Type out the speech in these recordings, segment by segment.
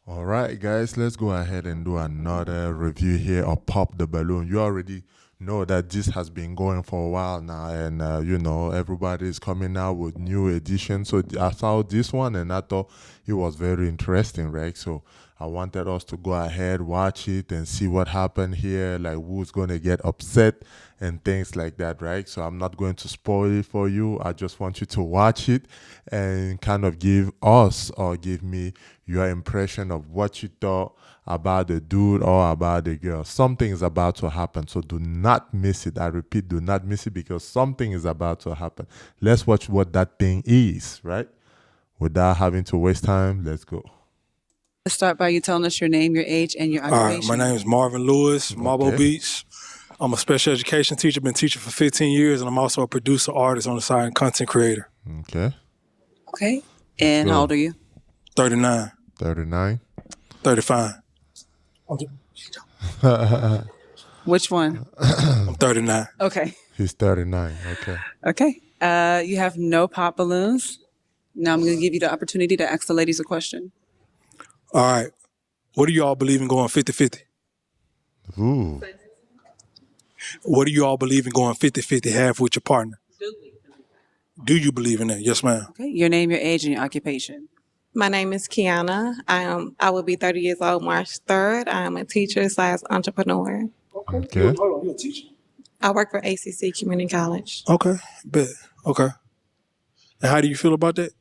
All right, guys, let's go ahead and do another review here of Pop the Balloon. You already know that this has been going for a while now, and everybody's coming out with new editions. So I saw this one and I thought it was very interesting, right? So I wanted us to go ahead, watch it, and see what happened here, like who's going to get upset and things like that, right? So I'm not going to spoil it for you. I just want you to watch it and kind of give us or give me your impression of what you thought about the dude or about the girl. Something is about to happen, so do not miss it. I repeat, do not miss it because something is about to happen. Let's watch what that thing is, right? Without having to waste time, let's go. Let's start by you telling us your name, your age, and your All right, occupation. my name is Marvin Lewis, Marble Okay. Beach. I'm a special education teacher, been teaching for 15 years, and I'm also a producer, artist on the side, and content creator. Okay. Okay. And go. how old are you? 39, 39. 35. Which one? I'm 39. Okay. He's 39. Okay. Okay. You have no pop balloons. Now I'm going to give you the opportunity to ask the ladies a question. All right, what do you all believe in going 50-50? Ooh. What do you all believe in going 50-50, half with your partner? Do you believe in that? Yes, ma'am. Okay. Your name, your age, and your occupation. My name is Kiana. I will be 30 years old March 3rd. I'm a teacher / entrepreneur. Okay. Hold on, you're a teacher? I work for ACC Community College. Okay, bet. Okay. And how do you feel about that?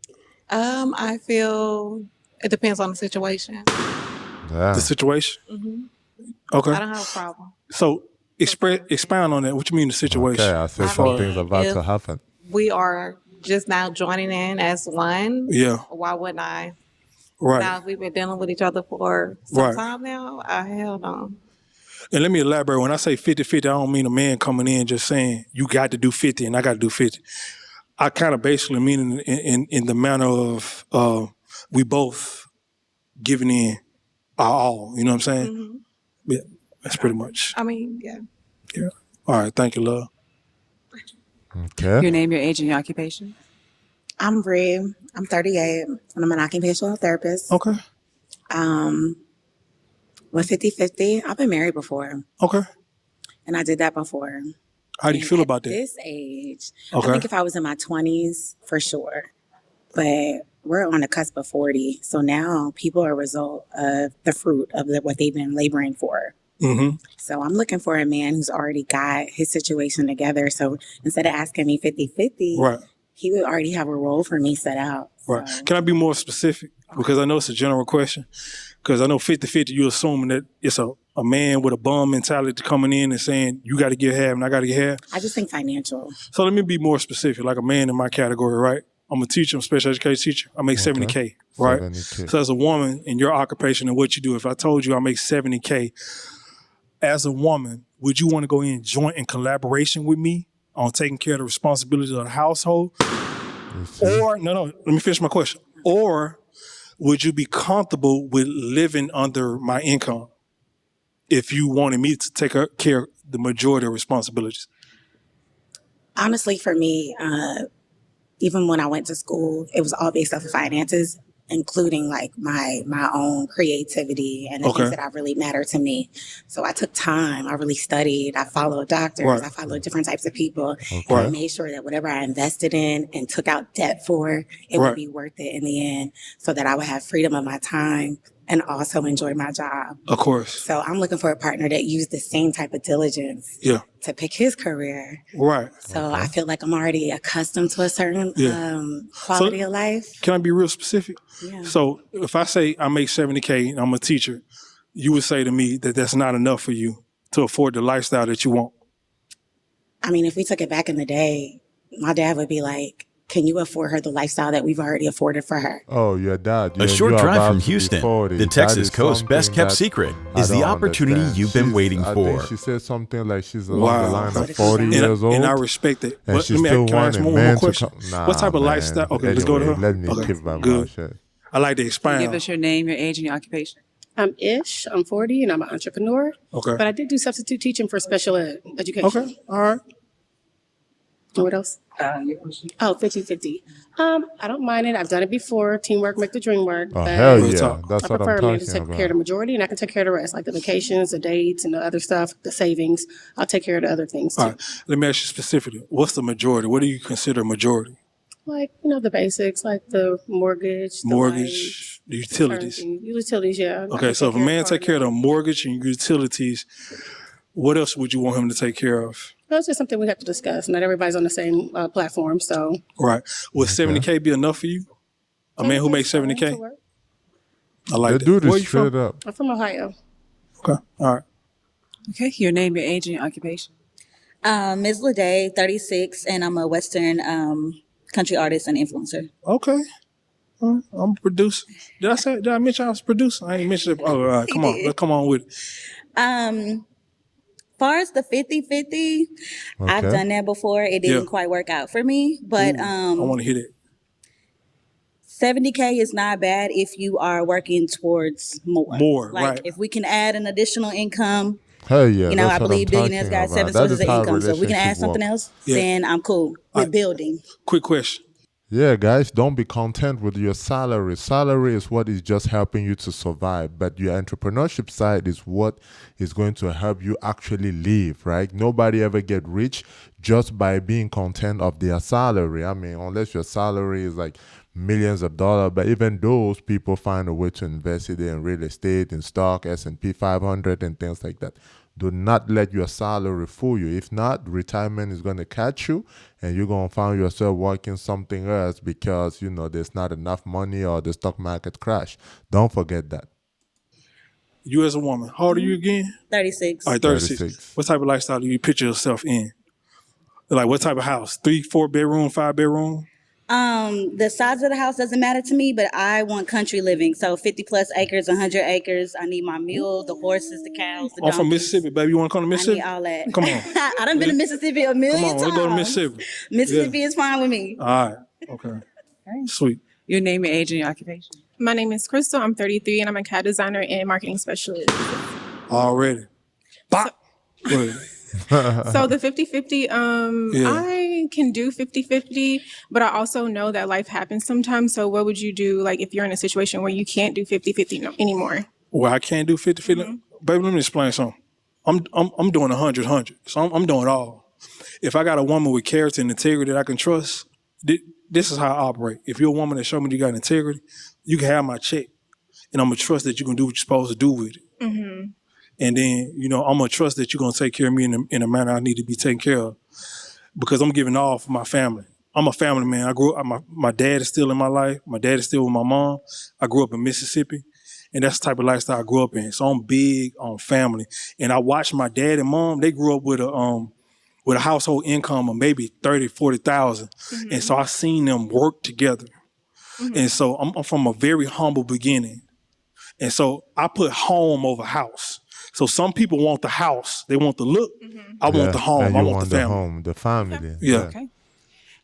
I feel it depends on the situation. Yeah. The situation? I Okay. don't have a problem. So expound on that. What you mean the situation? Okay, I said I something's mean, about if- to happen. We are just now joining in as one. Yeah, Why wouldn't I? right. Now, if we've been dealing with each other for some Right. time now, I held on. And let me elaborate. When I say 50-50, I don't mean a man coming in just saying, you got to do 50 and I got to do 50. I kind of basically mean in the manner of we both giving in our all. You know what I'm saying? Yeah, that's pretty much. I mean, yeah. Yeah. All right. Thank you, love. Okay. Your name, your age, and your occupation. I'm Bree. I'm 38 and I'm an occupational therapist. Okay. With 50-50, I've been married before Okay. and I did that before. How do you feel At about that? this age, Okay. I think if I was in my 20s, for sure. But we're on the cusp of 40. So now people are a result of the fruit of what they've been laboring for. Mm-hmm. So I'm looking for a man who's already got his situation together. So instead of asking me 50-50, Right. he would already have a role for me set out. Right. So, Can I be more specific? Because I know it's a general question. Because I know 50-50, you're assuming that it's a man with a bum mentality coming in and saying, you got to get half and I got to get half. I just think financial. So let me be more specific, like a man in my category, right? I'm a teacher, I'm a special education teacher. I make Okay. $70K, right? 70K. So as a woman in your occupation and what you do, if I told you I make $70K, as a woman, would you want to go in joint in collaboration with me on taking care of the responsibilities of the household? Or, no, let me finish my question. Or would you be comfortable with living under my income if you wanted me to take care of the majority of responsibilities? Honestly, for me, even when I went to school, it was all based off of finances, including like my own creativity and the Okay. things that really matter to me. So I took time. I really studied. I followed doctors. Right. I followed different types of people. Okay. And I made sure that whatever I invested in and took out debt for, it Right. would be worth it in the end, so that I would have freedom of my time and also enjoy my job. Of course. So I'm looking for a partner that used the same type of diligence Yeah. to pick his career. Right. So I feel like I'm already accustomed to a certain Yeah. quality of life. Can I be real specific? Yeah. So if I say I make $70K and I'm a teacher, you would say to me that that's not enough for you to afford the lifestyle that you want. I mean, if we took it back in the day, my dad would be like, can you afford her the lifestyle that we've already afforded for her? Oh, your dad. A short you're drive about from to be Houston, 40. the That Texas is coast's best something kept that secret I is the don't opportunity understand. you've been waiting I for. think she said something like she's along Wow. the line So of to 40 come And, down. years old. and I respect it. And But she let me still can I ask want a one man more to question? come. Nah, What type of man. lifestyle? Okay, let's go to Anyway, her. let me Okay, keep my good. mouth shut. I like to Give expound. us your name, your age, and your occupation. I'm Ish. I'm 40 and I'm an entrepreneur. Okay. But I did do substitute teaching for special ed education. Okay. All right. What else? Oh, 50-50. I don't mind it. I've done it before. Teamwork make the dream work. Oh, But hell Real yeah. talk. That's I what I'm prefer a man to talking take care of the about. majority, and I can take care of the rest, like the vacations, the dates, and the other stuff, the savings. I'll take care of the other things too. All right. Let me ask you specifically. What's the majority? What do you consider a majority? Like, the basics, like the mortgage, the Mortgage, the lights, certain utilities. things. Utilities, yeah. I Okay, can so take if a man part take of care of that. the mortgage and utilities, what else would you want him to take care of? That's just something we have to discuss. Not everybody's on the same platform, so. Right. Would 70K be enough for you? A man who makes 70K? I like They that. do Where this you from? straight up. I'm from Ohio. Okay. All right. Okay, your name, your age, and your occupation. Ms. Lede, 36, and I'm a Western country artist and influencer. Okay. All right. I'm a producer. Did I mention I was a producer? I ain't mentioned it. Oh, all right. Come on. did. Let's come on with it. Far as the 50-50, I've Okay. done that before. It didn't Yeah. quite work out for me, but I want to hear that. 70K is not bad if you are working towards more. More, Like right. if we can add an additional income, Hell yeah. I That's what believe I'm billionaires talking got seven about. That sources is of how income. So if we can add relationship something work. else, Yeah. then I'm cool with building. Quick question. Yeah, guys, don't be content with your salary. Salary is what is just helping you to survive, but your entrepreneurship side is what is going to help you actually live, right? Nobody ever get rich just by being content of their salary. I mean, unless your salary is like millions of dollars, but even those people find a way to invest it in real estate, in stock, S&P 500 and things like that. Do not let your salary fool you. If not, retirement is going to catch you and you're going to find yourself working something else because, there's not enough money or the stock market crash. Don't forget that. You as a woman, how old are you again? 36. All right, 36. 36. What type of lifestyle do you picture yourself in? Like what type of house? 3, 4 bedroom, 5 bedroom? The size of the house doesn't matter to me, but I want country living. So 50 plus acres, 100 acres. I need my mule, the horses, the cows, the I'm from donkeys. Mississippi, baby. You want to come to I Mississippi? need all that. Come on. I done been to Mississippi a million Come on, times. let's go to Mississippi. Mississippi is fine with me. All right. Okay. Sweet. Your name, your age, and your occupation. My name is Crystal. I'm 33 and I'm a CAD designer and marketing specialist. Already. Bop. Go ahead. So the 50-50, I can do 50-50, but I also know that life happens sometimes. So what would you do like if you're in a situation where you can't do 50-50 anymore? Well, I can't do 50-50. Baby, let me explain something. I'm doing 100-100. So I'm doing it all. If I got a woman with character and integrity that I can trust, this is how I operate. If you're a woman that show me you got integrity, you can have my check. And I'm going to trust that you're going to do what you're supposed to do with it. And then, I'm going to trust that you're going to take care of me in a manner I need to be taken care of. Because I'm giving all for my family. I'm a family man. I grew up, my dad is still in my life. My dad is still with my mom. I grew up in Mississippi. And that's the type of lifestyle I grew up in. So I'm big on family. And I watched my dad and mom, they grew up with a household income of maybe 30, 40,000. And so I seen them work together. And so I'm from a very humble beginning. And so I put home over house. So some people want the house. They want the look. I want the home. And I you want the family. home, the family. Yeah. Okay.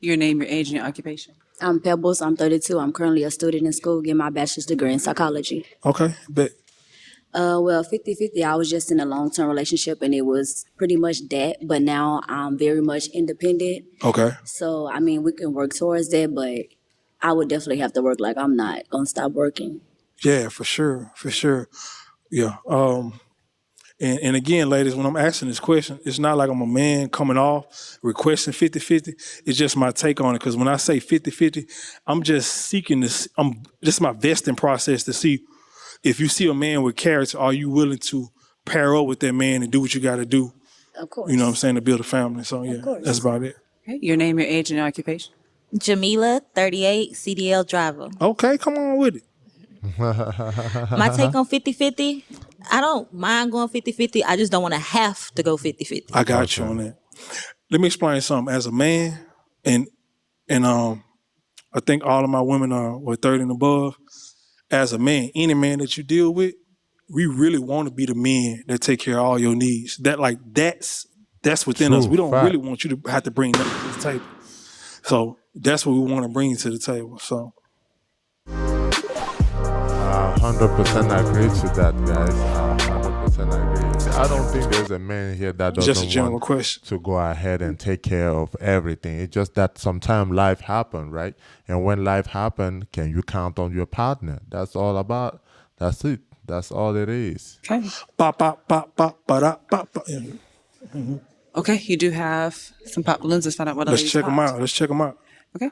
Your name, your age, and your occupation. I'm Pebbles. I'm 32. I'm currently a student in school getting my bachelor's degree in psychology. Okay, bet. Well, 50-50, I was just in a long-term relationship and it was pretty much that, but now I'm very much independent. Okay. So, we can work towards that, but I would definitely have to work. Like, I'm not going to stop working. Yeah, for sure. For sure. Yeah. And again, ladies, when I'm asking this question, it's not like I'm a man coming off requesting 50-50. It's just my take on it. Because when I say 50-50, I'm just seeking this. This is my vesting process to see if you see a man with character, are you willing to pair up with that man and do what you got to do? Of course. You know what I'm saying? To build a family. So, yeah, that's about it. Okay. Your name, your age, and your occupation. Jamila, 38, CDL driver. Okay, come on with it. My take on 50-50, I don't mind going 50-50. I just don't want to have to go 50-50. I got you on that. Let me explain something. As a man, and I think all of my women were 30 and above. As a man, any man that you deal with, we really want to be the men that take care of all your needs. That's within us. We don't really want you to have to bring nothing to the table. So that's what we want to bring to the table. So 100% agree to that, guys. 100% agree. I don't think there's a man here that Just a doesn't general want question. to go ahead and take care of everything. It's just that sometimes life happen, right? And when life happen, can you count on your partner? That's all about. That's it. That's all it is. Okay. Ba, ba, ba, ba, ba, da, ba, ba. Okay, you do have some pop balloons. Let's find out what the Let's ladies check them popped. out. Let's check them out. Okay.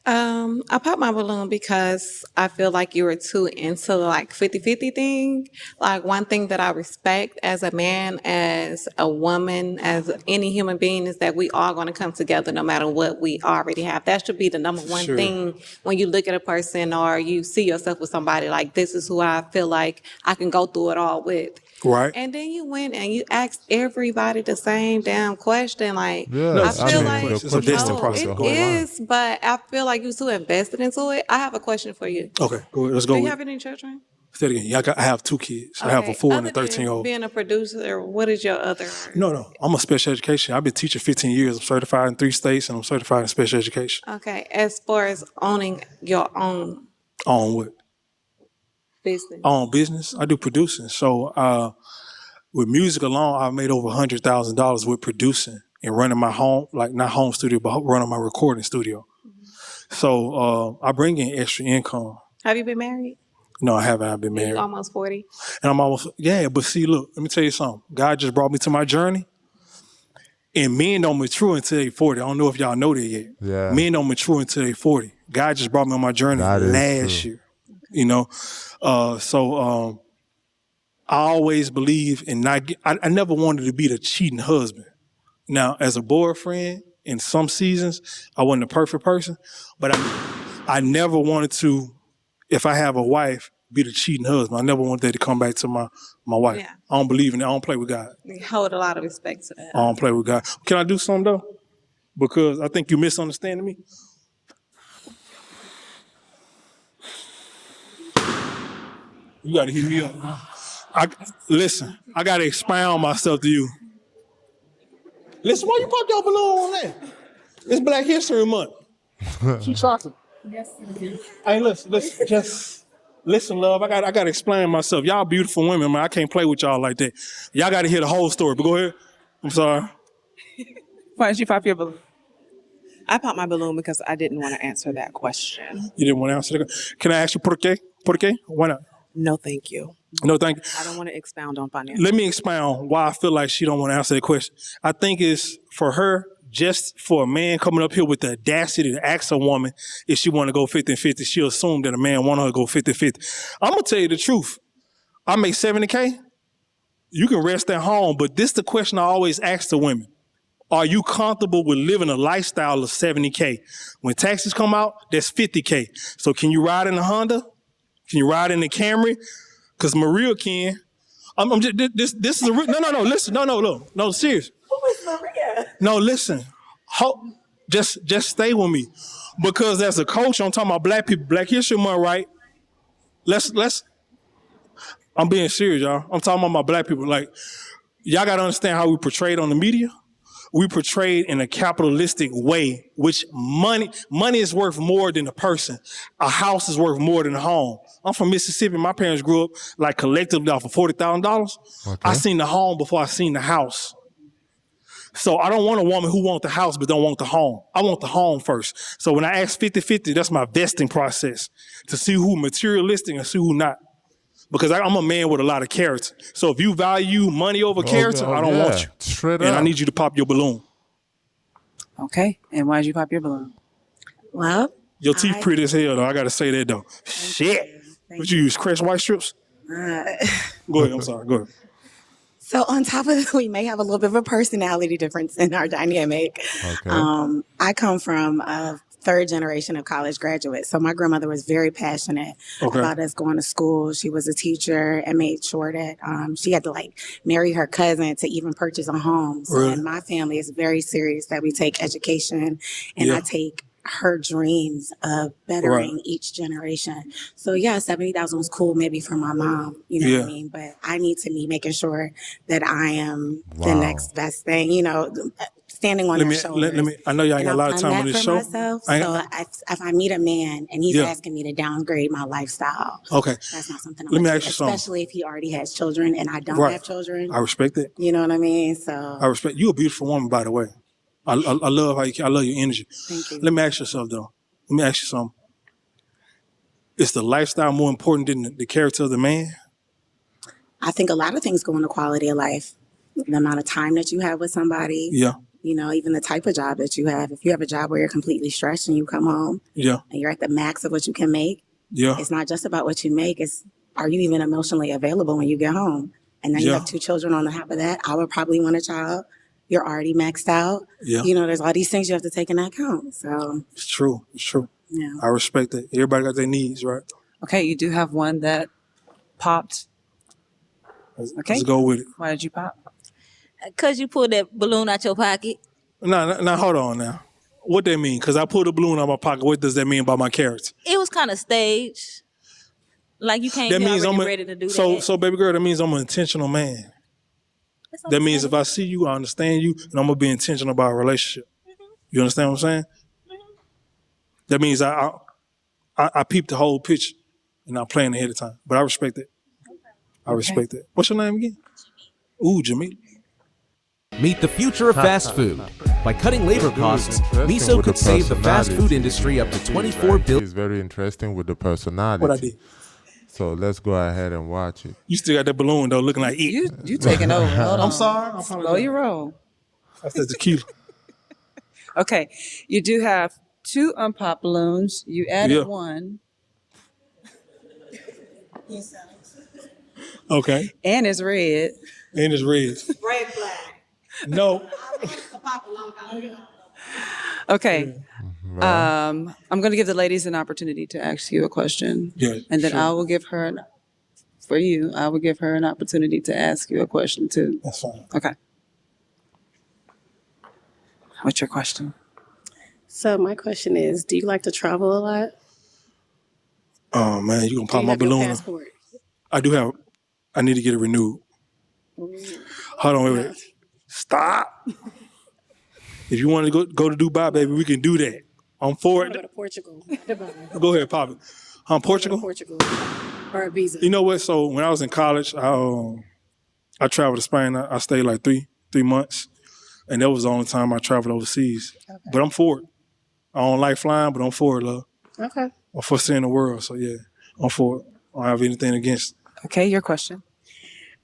I popped my balloon because I feel like you were too into the like 50-50 thing. Like one thing that I respect as a man, as a woman, as any human being is that we are going to come together no matter what we already have. That should be the number one Sure. thing when you look at a person or you see yourself with somebody, like this is who I feel like I can go through it all with. Right. And then you went and you asked everybody the same damn question. Like, Yeah, No, I it's a feel general like, question. It's a question distant is- process. it Go ahead. is, but I feel like you're too invested into it. I have a question for you. Okay, go ahead. Let's Do go you with have any children? Say it again. Yeah, I have 2 kids. I have a 4 and a Other than 13-year-old. being a producer, what is your other? No. I'm a special education. I've been teaching 15 years. I'm certified in 3 states, and I'm certified in special education. Okay, as far as owning your own On what? business. On business. I do producing. So with music alone, I've made over $100,000 with producing and running my home, like not home studio, but running my recording studio. So I bring in extra income. Have you been married? No, I haven't. I've been You're married. almost 40. And I'm almost, yeah, but see, look, let me tell you something. God just brought me to my journey. And men don't mature until they 40. I don't know if y'all know that yet. Yeah. Men don't mature until they 40. God just brought me on my journey That is last true. year. You know? So I always believe in not get, I never wanted to be the cheating husband. Now, as a boyfriend, in some seasons, I wasn't the perfect person, but I never wanted to, if I have a wife, be the cheating husband. I never wanted that to come back to my wife. Yeah. I don't believe in that. I don't play with God. You hold a lot of respect to that. I don't play with God. Can I do something though? Because I think you misunderstanding me. You gotta hear me up. Listen, I gotta expound myself to you. Listen, why you pop your balloon on that? It's Black History Month. She chocolate. Hey, listen, just listen, love. I gotta explain myself. Y'all beautiful women, man. I can't play with y'all like that. Y'all gotta hear the whole story. But go ahead. I'm sorry. Why did you pop your balloon? I popped my balloon because I didn't want to answer that question. You didn't want to answer the. Can I ask you por qué? Por qué? Why not? No, thank you. No, thank you. I don't want to expound on finance. Let me expound why I feel like she don't want to answer that question. I think it's for her, just for a man coming up here with the audacity to ask a woman if she want to go 50-50, she'll assume that a man want her to go 50-50. I'm going to tell you the truth. I make $70K. You can rest at home, but this is the question I always ask the women. Are you comfortable with living a lifestyle of $70K? When taxes come out, that's $50K. So can you ride in a Honda? Can you ride in the Camry? Because Maria can. I'm just, this is a no, listen, no, serious. Who is Maria? No, listen. Just stay with me. Because as a coach, I'm talking about black people, Black History Month, right? Let's I'm being serious, y'all. I'm talking about my black people. Like, y'all gotta understand how we portrayed on the media. We portrayed in a capitalistic way, which money is worth more than a person. A house is worth more than a home. I'm from Mississippi. My parents grew up like collectively off of $40,000. Okay. I seen the home before I seen the house. So I don't want a woman who wants the house but don't want the home. I want the home first. So when I ask 50-50, that's my vesting process to see who materialistic and see who not. Because I'm a man with a lot of character. So if you value money over character, I don't want you. Straight And up. I need you to pop your balloon. Okay. And why did you pop your balloon? Well, Your teeth pretty as hell, though. I got to say that, though. Shit. What you use, Crest White Strips? Go ahead. I'm sorry. Go ahead. so on top of that, we may have a little bit of a personality difference in our dynamic. Okay. I come from a third generation of college graduates. So my grandmother was very passionate about us going to school. She was a teacher and made sure that she had to like marry her cousin to even purchase a home. So Really? in my family, it's very serious that we take education and I take her dreams of bettering each generation. So yeah, 70,000 was cool maybe for my mom, you know what I mean? But I need to be making sure that I am the Wow. next best thing, you know. standing on their shoulders. I know y'all ain't got a lot of time on I've this done that show. for myself. So if I meet a man and he's asking me to downgrade my lifestyle, okay, that's not something I'm let me gonna ask do, you something. especially if he already has children and I don't have children. I respect it. You know what I mean? So I respect you. A beautiful woman, by the way. I love how I love your energy. Thank you. Let me ask you something though. Let me ask you something. Is the lifestyle more important than the character of the man? I think a lot of things go into quality of life. The amount of time that you have with somebody. Yeah. You know, even the type of job that you have. If you have a job where you're completely stressed and you come home and you're at the max of what you can make, it's not just about what you make. It's are you even emotionally available when you get home? And then you have 2 children on the top of that. I would probably want a child. You're already maxed out. Yeah. You know, there's all these things you have to take into account. So it's true. It's true. Yeah. I respect that. Everybody got their needs, right? Okay, you do have one that popped. Okay. Let's go with it. Why did you pop? Cause you pulled that balloon out your pocket. Now, hold on now. What that mean? Because I pulled a balloon out of my pocket. What does that mean about my character? It was kind of staged. Like you came That here means already ready to do that. So, baby girl, that means I'm an intentional man. That means if I see you, I understand you, and I'm going to be intentional about a relationship. You understand what I'm saying? That means I peep the whole picture, and I plan ahead of time. But I respect that. I respect that. What's your name again? Ooh, Jamila. Meet the future of fast food. By cutting labor costs, Miso could save the fast food industry up to $24 billion. He's very interesting with the personality. What I did? So let's go ahead and watch it. You still got that balloon though, looking like it. You taking over. Hold on. I'm sorry. Slow your roll. That's the tequila. Okay, you do have 2 unpopped balloons. You added one. Okay. And it's red. And it's red. Red flag. No. Okay. I'm going to give the ladies an opportunity to ask you a question. Yeah. And then I will give her an opportunity to ask you a question too. That's fine. Okay. What's your question? So my question is, do you like to travel a lot? Oh man, you gonna Do pop you my have your balloon? passport? I do have. I need to get it renewed. Hold on, wait. Stop. If you want to go to Dubai, baby, we can do that. I'm for it. Go to Portugal. Go ahead, pop it. Portugal? Portugal. Or a visa. You know what? So when I was in college, I traveled to Spain. I stayed like three months, and that was the only time I traveled overseas. Okay. But I'm for it. I don't like flying, but I'm for it, love. Okay. I'm for seeing the world, so yeah, I'm for it. I don't have anything against it. Okay, your question.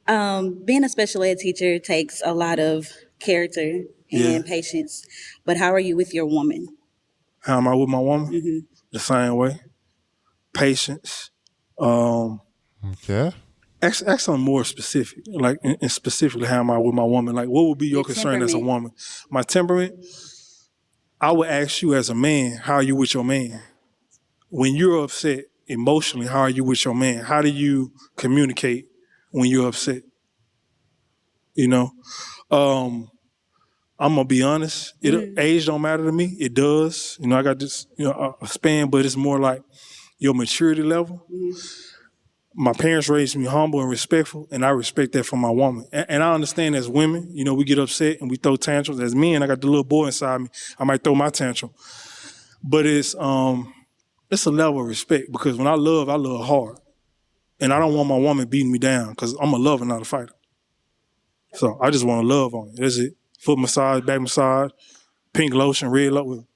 Being a special ed teacher takes a lot of character and patience, but how are you with your woman? How am I with my woman? Mm-hmm. The same way. Patience. Okay. Ask something more specific. Like, and specifically, how am I with my woman? Like, what would be your concern as a woman? My temperament? I would ask you as a man, how are you with your man? When you're upset emotionally, how are you with your man? How do you communicate when you're upset? You know? I'm gonna be honest. Age don't matter to me. It does. You know, I got this, a span, but it's more like your maturity level. My parents raised me humble and respectful, and I respect that from my woman. And I understand as women, we get upset and we throw tantrums. As men, I got the little boy inside me. I might throw my tantrum, but it's a level of respect because when I love hard, and I don't want my woman beating me down because I'm a lover, not a fighter. So I just want to love on it. That's it. Foot massage, back massage, pink lotion, red lotion.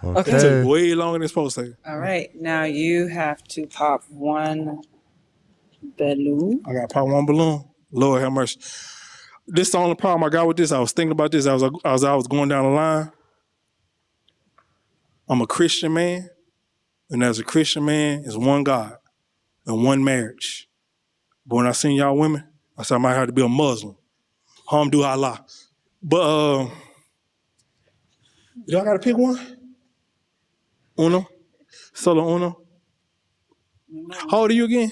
Okay. It took way longer than it's supposed to. All right. Now you have to pop one balloon. I got to pop one balloon. Lord have mercy. This is the only problem I got with this. I was thinking about this. I was going down the line. I'm a Christian man, and as a Christian man, it's one God and one marriage. But when I seen y'all women, I said I might have to be a Muslim. Alhamdulillah. But y'all gotta pick one? Uno? Solo uno? How old are you again?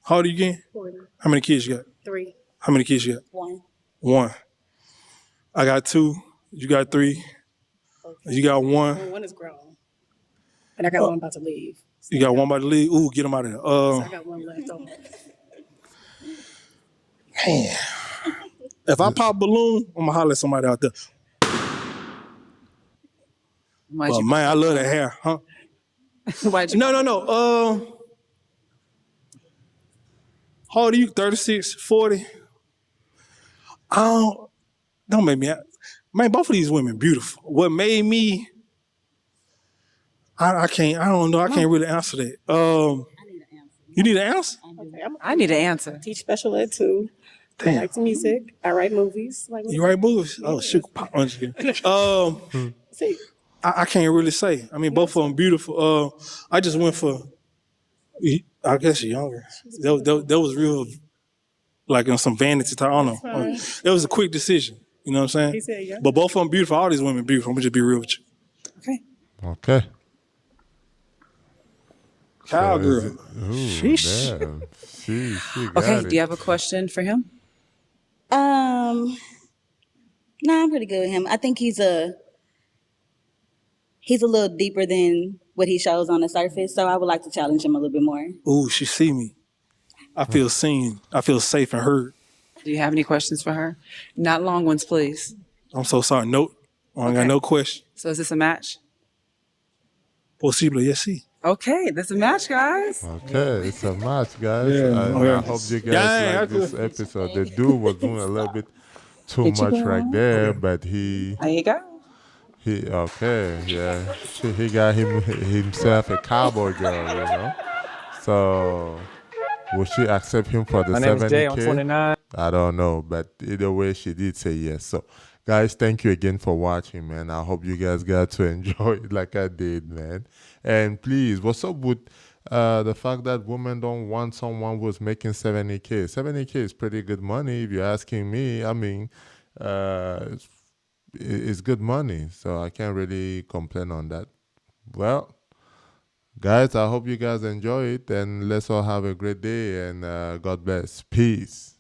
40. How many kids you got? 3. How many kids you got? 1. I got 2. You got 3. Okay. You got 1. Well, 1 is grown. And I got 1 about to leave. So you got 1 about to leave? Ooh, get them out of there. So I got 1 left over. Man. If I pop a balloon, I'm gonna holler at somebody out there. Well, man, I love that hair, huh? No. How old are you? 36, 40? Don't make me. Man, both of these women beautiful. What made me? I can't. I don't know. I can't really answer that. You need an answer? Okay, I need an answer. teach special ed too. I Damn. like music. I write movies. You write movies? Oh, shoot. I'm just kidding. See, I can't really say. I mean, both of them beautiful. I just went for. I guess you're younger. That was real, like on some vanity type. I don't know. It was a quick decision. You know what I'm saying? He said, yeah. But both of them beautiful. All these women beautiful. I'm gonna just be real with you. Okay. Cowgirl. Sheesh. Damn. She got Okay, it. do you have a question for him? No, I'm pretty good with him. I think he's a little deeper than what he shows on the surface. So I would like to challenge him a little bit more. Ooh, she see me. I feel seen. I feel safe and heard. Do you have any questions for her? Not long ones, please. I'm so sorry. Nope. I ain't got no question. So is this a match? Posible, yes, see. Okay, this is a match, guys. Okay, it's a match, guys. Yeah, I hope you guys like this episode. The dude was doing a little bit too much right there, but he There you go. he got himself a cowboy girl, you know. So will she accept him for the 70K? My name is Jay. I'm 29. I don't know, but either way, she did say yes. So, guys, thank you again for watching, man. I hope you guys got to enjoy it like I did, man. And please, what's up with the fact that women don't want someone who's making 70K? 70K is pretty good money if you're asking me. I mean, it's good money, so I can't really complain on that. Well, guys, I hope you guys enjoy it, and let's all have a great day, and God bless. Peace.